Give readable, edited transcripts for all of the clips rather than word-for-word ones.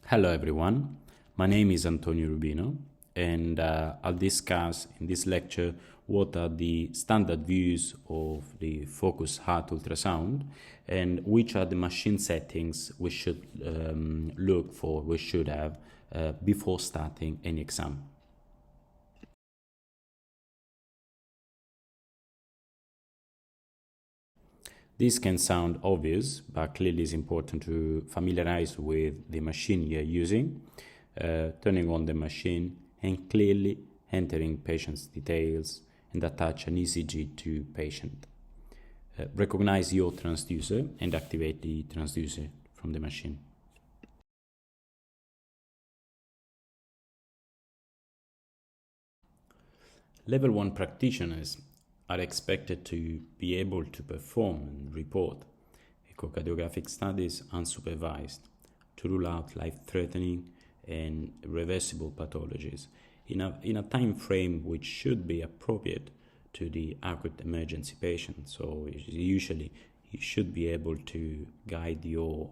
Hello everyone, my name is Antonio Rubino and I'll discuss in this lecture what are the standard views of the focus heart ultrasound and which are the machine settings we should look for, we should have before starting any exam. This can sound obvious, but clearly it's important to familiarize with the machine you're using, turning on the machine and clearly entering patient's details and attach an ECG to patient. Recognize your transducer and activate the transducer from the machine. Level 1 practitioners are expected to be able to perform and report echocardiographic studies unsupervised to rule out life-threatening and reversible pathologies in a time frame which should be appropriate to the acute emergency patient. So usually you should be able to guide your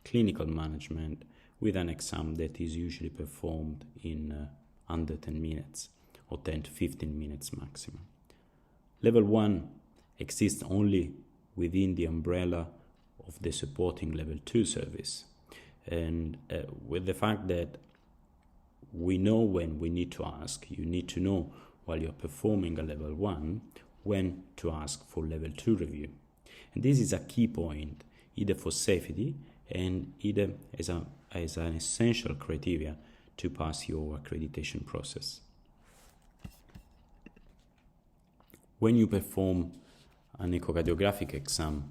clinical management with an exam that is usually performed in under 10 minutes or 10 to 15 minutes maximum. Level 1 exists only within the umbrella of the supporting Level 2 service. And with the fact that we know when we need to ask, you need to know while you're performing a Level 1 when to ask for Level 2 review. And this is a key point, either for safety and either as an essential criteria to pass your accreditation process. When you perform an echocardiographic exam,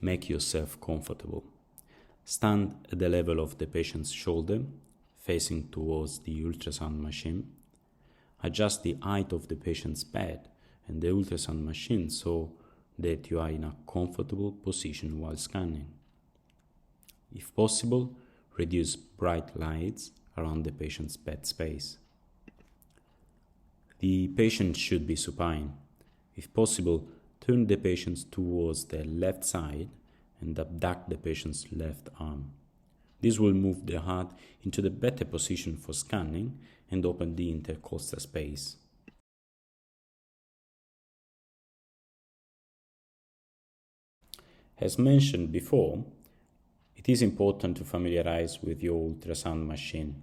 make yourself comfortable. Stand at the level of the patient's shoulder, facing towards the ultrasound machine. Adjust the height of the patient's bed and the ultrasound machine so that you are in a comfortable position while scanning. If possible, reduce bright lights around the patient's bed space. The patient should be supine. If possible, turn the patient towards the left side and abduct the patient's left arm. This will move the heart into the better position for scanning and open the intercostal space. As mentioned before, it is important to familiarize with your ultrasound machine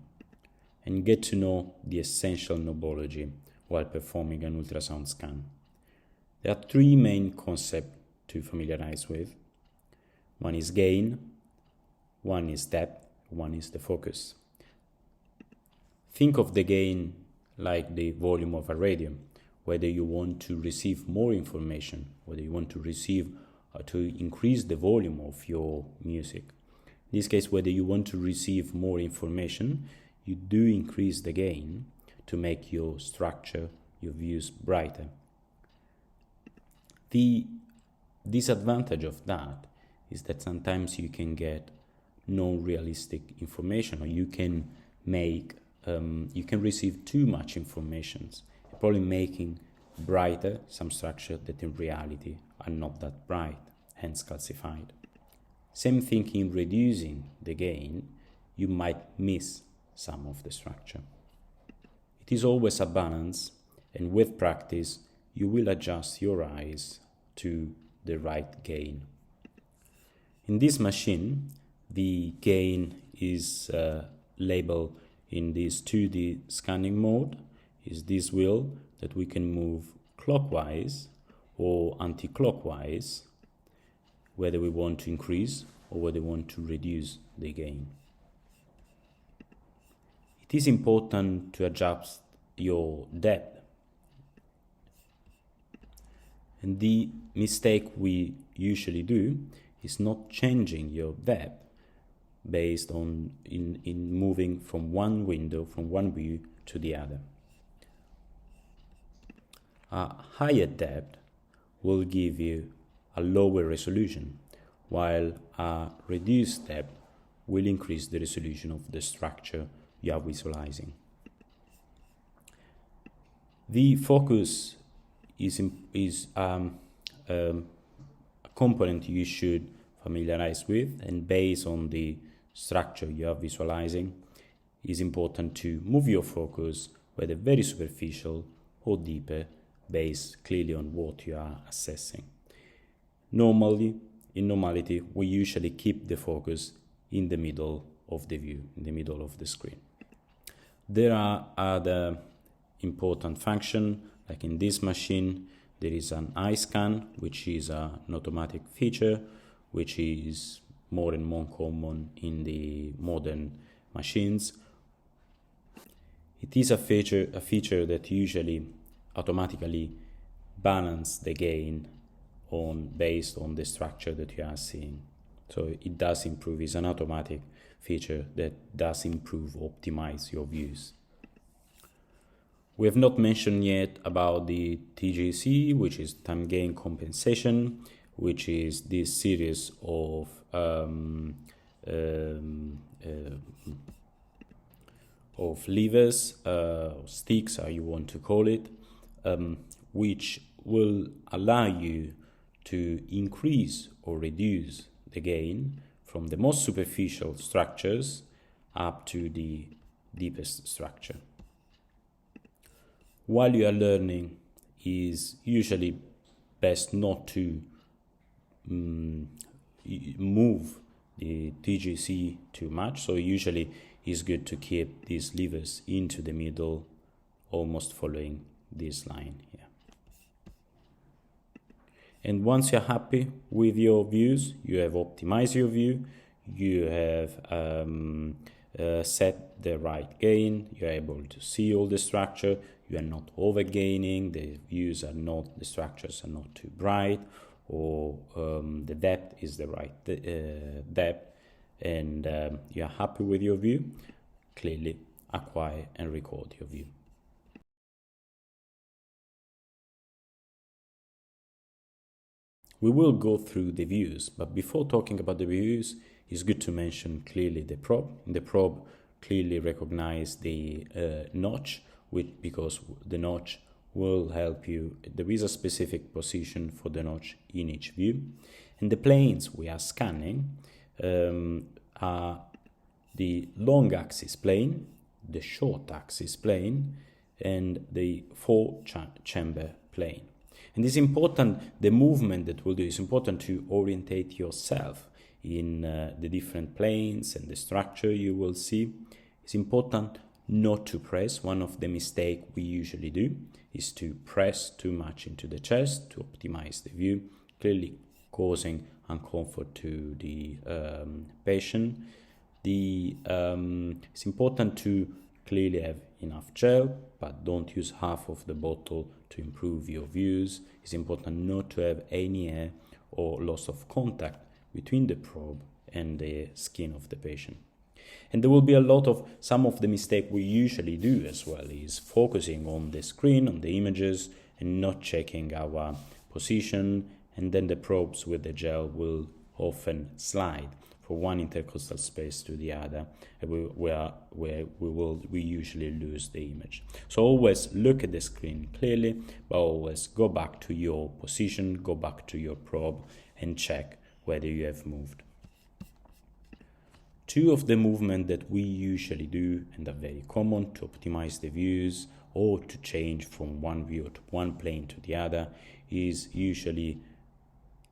and get to know the essential knowledge while performing an ultrasound scan. There are three main concepts to familiarize with. One is gain, one is depth, one is the focus. Think of the gain like the volume of a radio, whether you want to receive more information, whether you want to receive to increase the volume of your music. In this case, whether you want to receive more information, you do increase the gain to make your structure, your views brighter. The disadvantage of that is that sometimes you can get non-realistic information, or you can receive too much information, probably making brighter some structure that in reality are not that bright, hence calcified. Same thing in reducing the gain, you might miss some of the structure. It is always a balance, and with practice you will adjust your eyes to the right gain. In this machine, the gain is labeled in this 2D scanning mode, is this wheel that we can move clockwise or anti-clockwise, whether we want to increase or whether we want to reduce the gain. It is important to adjust your depth. And the mistake we usually do is not changing your depth based on in moving from one window, from one view to the other. A higher depth will give you a lower resolution, while a reduced depth will increase the resolution of the structure you are visualizing. The focus is a component you should familiarize with, and based on the structure you are visualizing, it's important to move your focus whether very superficial or deeper, based clearly on what you are assessing. In normality, we usually keep the focus in the middle of the view, in the middle of the screen. There are other important functions, like in this machine, there is an eye scan, which is an automatic feature, which is more and more common in the modern machines. It is a feature that usually automatically balance the gain based on the structure that you are seeing. So it does improve. It's an automatic feature that does improve, optimize your views. We have not mentioned yet about the TGC, which is time gain compensation, which is this series of levers, sticks, how you want to call it, which will allow you to increase or reduce the gain from the most superficial structures up to the deepest structure. While you are learning, it's usually best not to move the TGC too much, so usually it's good to keep these levers into the middle, almost following this line here. And once you're happy with your views, you have optimized your view, you have set the right gain, you're able to see all the structure, you are not over gaining, the structures are not too bright, or the depth is the right depth, and you are happy with your view, clearly acquire and record your view. We will go through the views, but before talking about the views, it's good to mention clearly the probe. The probe clearly recognize the notch, because the notch will help you. There is a specific position for the notch in each view. And the planes we are scanning are the long axis plane, the short axis plane, and the four-chamber plane. And it's important, the movement that we'll do, is important to orientate yourself in the different planes and the structure you will see. It's important not to press. One of the mistakes we usually do is to press too much into the chest to optimize the view, clearly causing uncomfort to the patient. It's important to clearly have enough gel, but don't use half of the bottle to improve your views. It's important not to have any air or loss of contact between the probe and the skin of the patient. And there will be some of the mistake we usually do as well is focusing on the screen, on the images, and not checking our position, and then the probes with the gel will often slide from one intercostal space to the other, where we usually lose the image. So always look at the screen clearly, but always go back to your position, go back to your probe, and check whether you have moved. Two of the movements that we usually do and are very common to optimize the views or to change from one view to one plane to the other is usually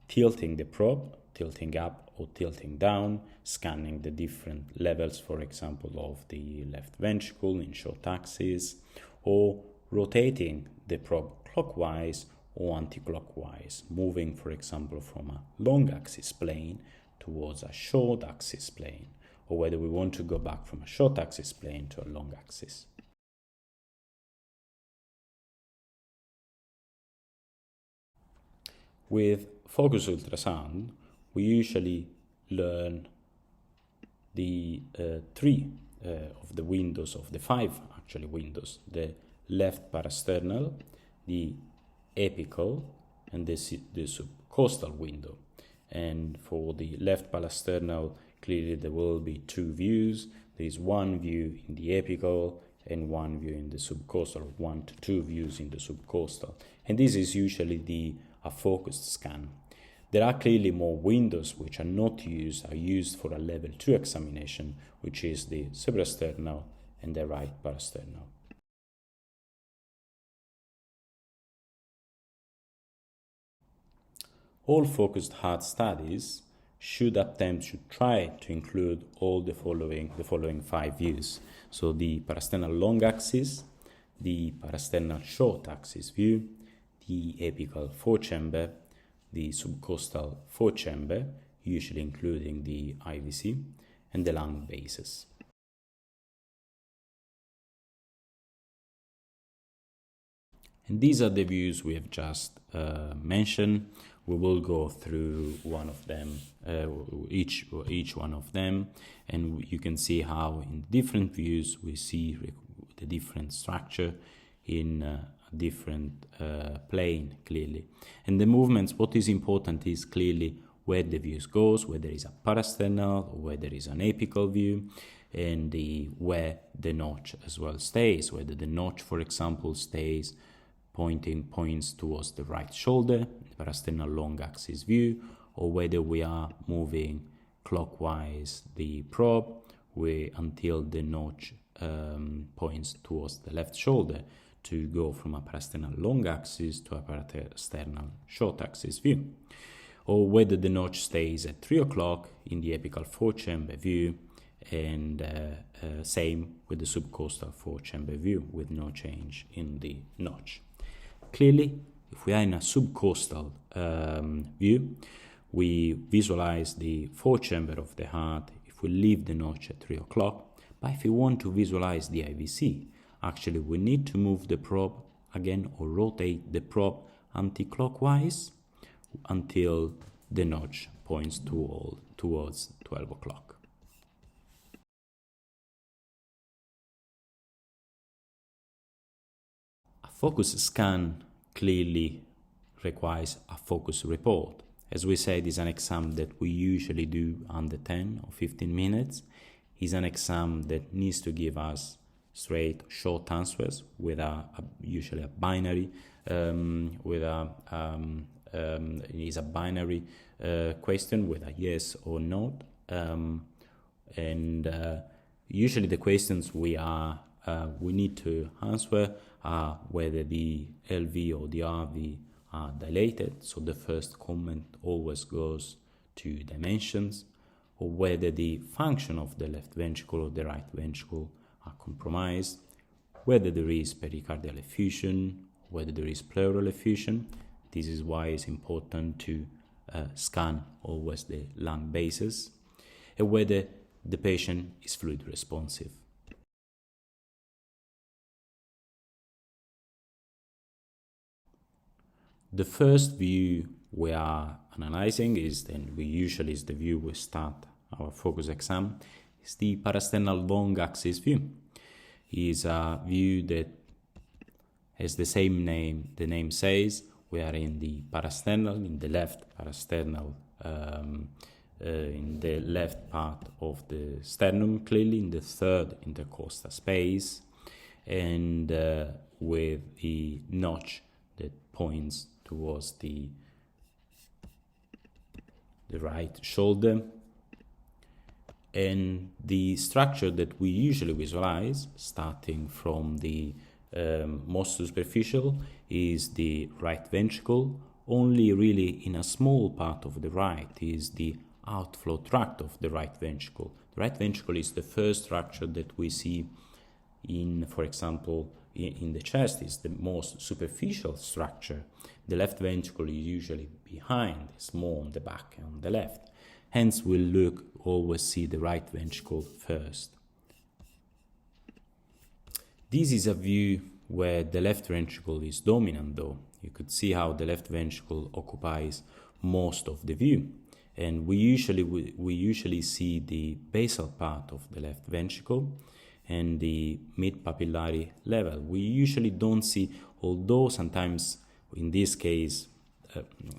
tilting the probe, tilting up or tilting down, scanning the different levels, for example, of the left ventricle in short axis, or rotating the probe clockwise or anti-clockwise, moving, for example, from a long axis plane towards a short axis plane, or whether we want to go back from a short axis plane to a long axis. With focus ultrasound, we usually learn the three of the windows, of the five actually windows: the left parasternal, the apical, and the subcostal window. And for the left parasternal, clearly there will be two views. There is one view in the apical and one view in the subcostal, 1 to 2 views in the subcostal. And this is usually a focused scan. There are clearly more windows which are not used, are used for a level 2 examination, which is the suprasternal and the right parasternal. All focused heart studies should try to include all the following 5 views. So the parasternal long axis, the parasternal short axis view, the apical four-chamber, the subcostal four-chamber, usually including the IVC, and the lung bases. And these are the views we have just mentioned. We will go through one of them, each one of them, and you can see how in different views we see the different structure in a different plane clearly. And the movements, what is important is clearly where the views goes, whether it's a parasternal or whether it's an apical view, and where the notch as well stays, whether the notch, for example, stays points towards the right shoulder, the parasternal long axis view, or whether we are moving clockwise the probe until the notch points towards the left shoulder to go from a parasternal long axis to a parasternal short axis view, or whether the notch stays at 3 o'clock in the apical four-chamber view, and same with the subcostal four-chamber view with no change in the notch. Clearly, if we are in a subcostal view, we visualize the four-chamber of the heart if we leave the notch at 3 o'clock. But if we want to visualize the IVC, actually we need to move the probe again or rotate the probe anti-clockwise until the notch points towards 12 o'clock. A focus scan clearly requires a focus report. As we said, it's an exam that we usually do under 10 or 15 minutes. It's an exam that needs to give us straight, short answers with usually a binary, is a binary question with a yes or no, and usually the questions we need to answer are whether the LV or the RV are dilated, so the first comment always goes to dimensions, or whether the function of the left ventricle or the right ventricle are compromised, whether there is pericardial effusion, whether there is pleural effusion. This is why it's important to scan always the lung bases, and whether the patient is fluid responsive. The first view we are analyzing is the view we start our focus exam, is the parasternal long axis view. Is a view that has the same name, the name says, we are in the parasternal, in the left parasternal, in the left part of the sternum, clearly in the third intercostal space, and with the notch that points towards the right shoulder. And the structure that we usually visualize, starting from the most superficial, is the right ventricle. Only really in a small part of the right is the outflow tract of the right ventricle. The right ventricle is the first structure that we see in, for example, in the chest, is the most superficial structure. The left ventricle is usually behind, it's more on the back, on the left. Hence, we'll always see the right ventricle first. This is a view where the left ventricle is dominant, though. You could see how the left ventricle occupies most of the view. And we usually see the basal part of the left ventricle and the mid-papillary level. We usually don't see, although sometimes in this case,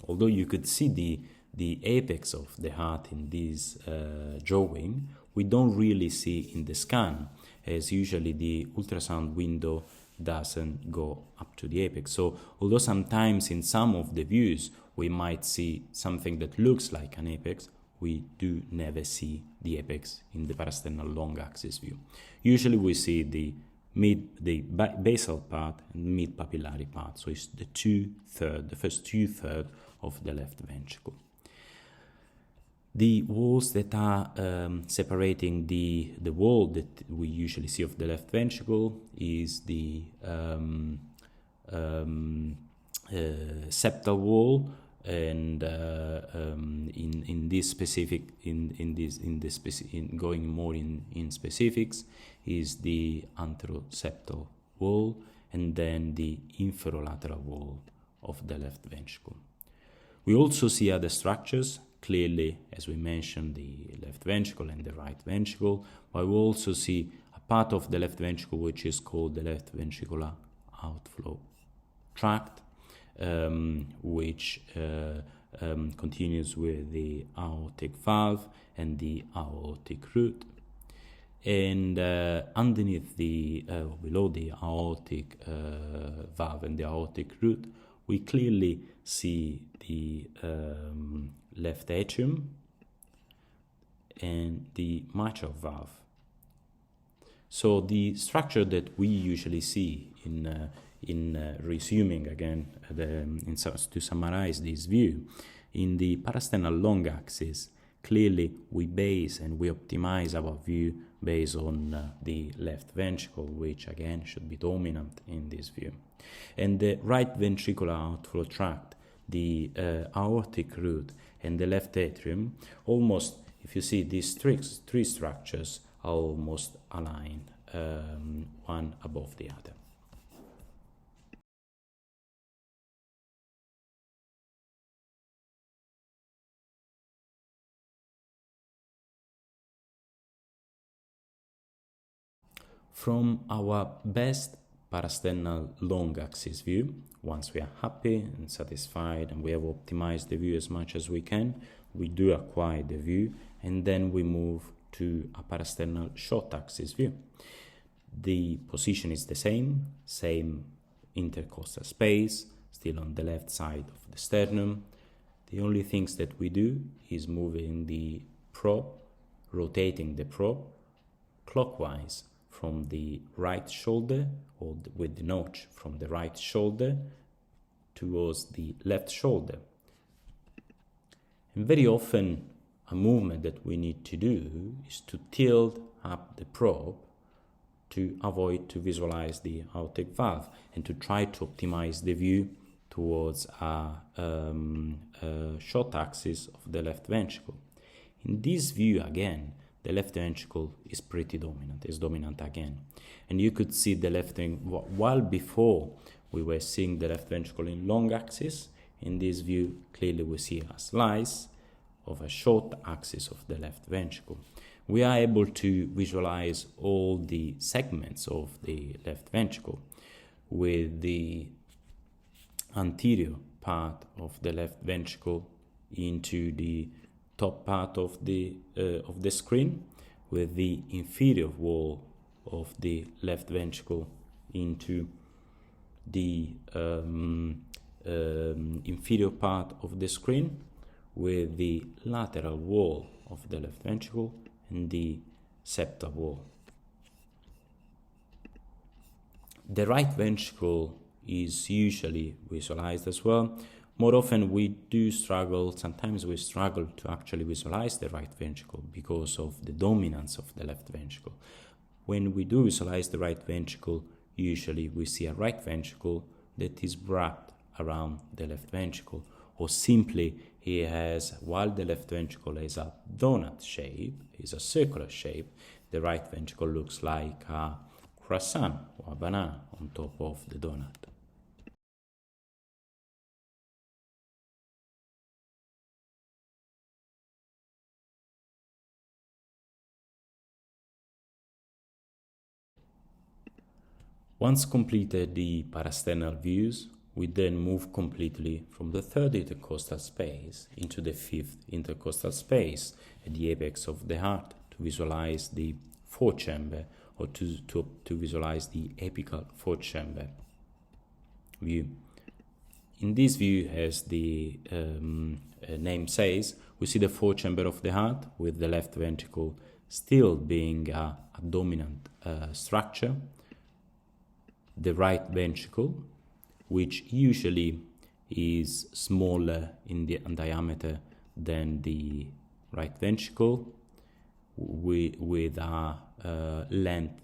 although you could see the apex of the heart in this drawing, we don't really see in the scan, as usually the ultrasound window doesn't go up to the apex. So although sometimes in some of the views we might see something that looks like an apex, we do never see the apex in the parasternal long axis view. Usually we see the basal part and mid papillary part, so it's the first two-thirds of the left ventricle. The walls that are separating the wall that we usually see of the left ventricle is the septal wall, and going more in specifics is the anteroseptal wall, and then the inferolateral wall of the left ventricle. We also see other structures, clearly, as we mentioned, the left ventricle and the right ventricle, but we also see a part of the left ventricle which is called the left ventricular outflow tract, which continues with the aortic valve and the aortic root. And underneath below the aortic valve and the aortic root, we clearly see the left atrium and the mitral valve. So the structure that we usually see in resuming again, to summarize this view, in the parasternal long axis, clearly we base and we optimize our view based on the left ventricle, which again should be dominant in this view. And the right ventricular outflow tract, the aortic root and the left atrium, almost, if you see these three structures, are almost aligned, one above the other. From our best parasternal long axis view, once we are happy and satisfied and we have optimized the view as much as we can, we do acquire the view, and then we move to a parasternal short axis view. The position is the same intercostal space, still on the left side of the sternum. The only things that we do is moving the probe, rotating the probe clockwise from the right shoulder, or with the notch from the right shoulder towards the left shoulder. And very often a movement that we need to do is to tilt up the probe to avoid to visualize the aortic valve and to try to optimize the view towards a short axis of the left ventricle. In this view again, the left ventricle is pretty dominant, is dominant again. And you could see the left ventricle, while before we were seeing the left ventricle in long axis, in this view clearly we see a slice of a short axis of the left ventricle. We are able to visualize all the segments of the left ventricle, with the anterior part of the left ventricle into the top part of the screen, with the inferior wall of the left ventricle into the inferior part of the screen, with the lateral wall of the left ventricle and the septal wall. The right ventricle is usually visualized as well. More often sometimes we struggle to actually visualize the right ventricle because of the dominance of the left ventricle. When we do visualize the right ventricle, usually we see a right ventricle that is wrapped around the left ventricle, or simply while the left ventricle is a donut shape, is a circular shape, the right ventricle looks like a croissant or a banana on top of the donut. Once completed the parasternal views, we then move completely from the third intercostal space into the fifth intercostal space at the apex of the heart to visualize the fourth chamber, or to visualize the apical fourth chamber view. In this view, as the name says, we see the fourth chamber of the heart with the left ventricle still being a dominant structure, the right ventricle, which usually is smaller in diameter than the right ventricle, with a length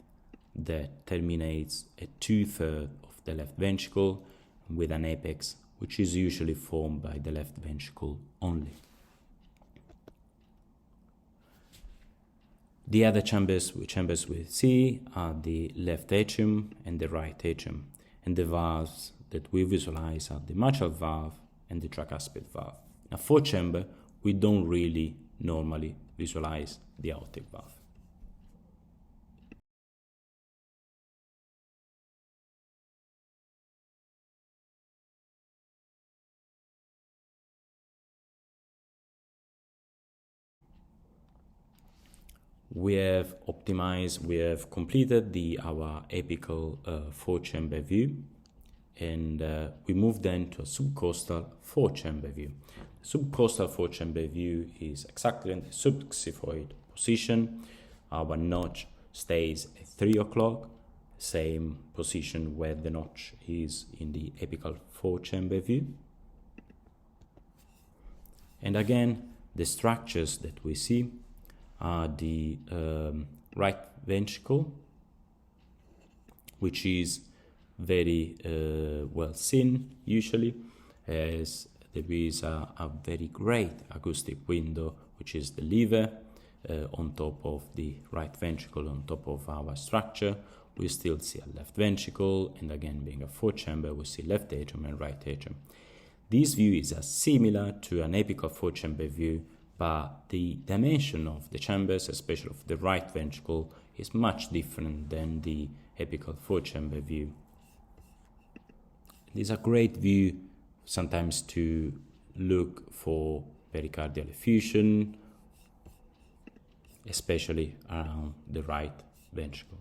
that terminates at 2/3 of the left ventricle, with an apex which is usually formed by the left ventricle only. The other chambers we see are the left atrium and the right atrium, and the valves that we visualize are the mitral valve and the tricuspid valve. In a fourth chamber, we don't really normally visualize the aortic valve. We have completed our apical four-chamber view, and we move then to a subcostal four-chamber view. The subcostal four-chamber view is exactly in the subxiphoid position. Our notch stays at 3 o'clock, same position where the notch is in the apical four-chamber view. And again, the structures that we see are the right ventricle, which is very well seen usually, as there is a very great acoustic window, which is the lever on top of the right ventricle, on top of our structure. We still see a left ventricle, and again, being a fourth chamber, we see left atrium and right atrium. This view is similar to an apical fourth chamber view, but the dimension of the chambers, especially of the right ventricle, is much different than the apical fourth chamber view. It is a great view sometimes to look for pericardial effusion, especially around the right ventricle.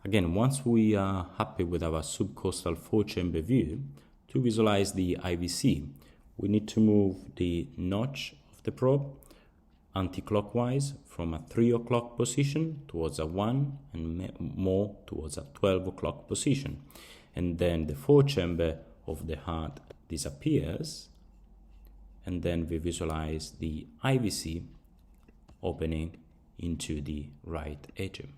Again, once we are happy with our subcostal four-chamber view, to visualize the IVC, we need to move the notch of the probe anti-clockwise from a 3 o'clock position towards a 1 and more towards a 12 o'clock position. And then the fourth chamber of the heart disappears, and then we visualize the IVC opening into the right atrium.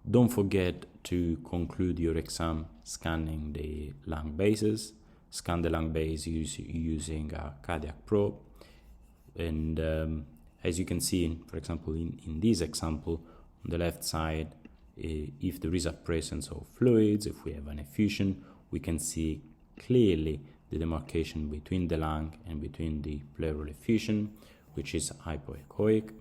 Don't forget to conclude your exam scanning the lung bases. Scan the lung base using a cardiac probe. And as you can see, for example, in this example, on the left side, if there is a presence of fluids, if we have an effusion, we can see clearly the demarcation between the lung and between the pleural effusion, which is hypoechoic.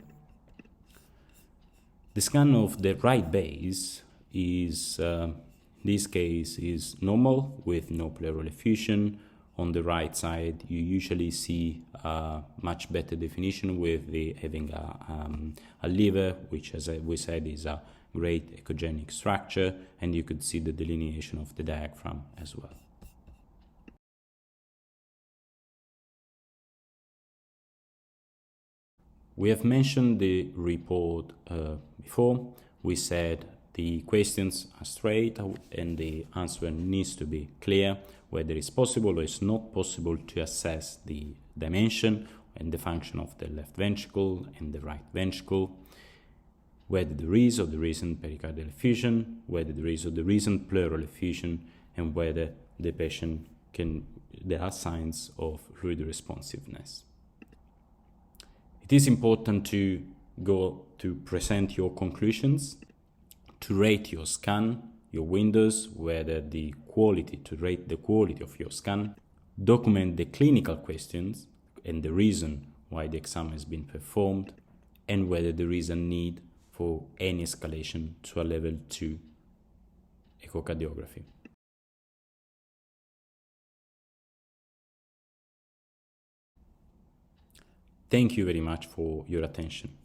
The scan of the right base is, in this case, is normal with no pleural effusion. On the right side, you usually see a much better definition with having a liver, which, as we said, is a great echogenic structure, and you could see the delineation of the diaphragm as well. We have mentioned the report before. We said the questions are straight and the answer needs to be clear, whether it's possible or it's not possible to assess the dimension and the function of the left ventricle and the right ventricle, whether there is or there isn't pericardial effusion, whether there is or there isn't pleural effusion, and whether the patient there are signs of fluid responsiveness. It is important to go to present your conclusions, to rate your scan your windows, whether the quality, to rate the quality of your scan, document the clinical questions and the reason why the exam has been performed, and whether there is a need for any escalation to a level 2 echocardiography. Thank you very much for your attention.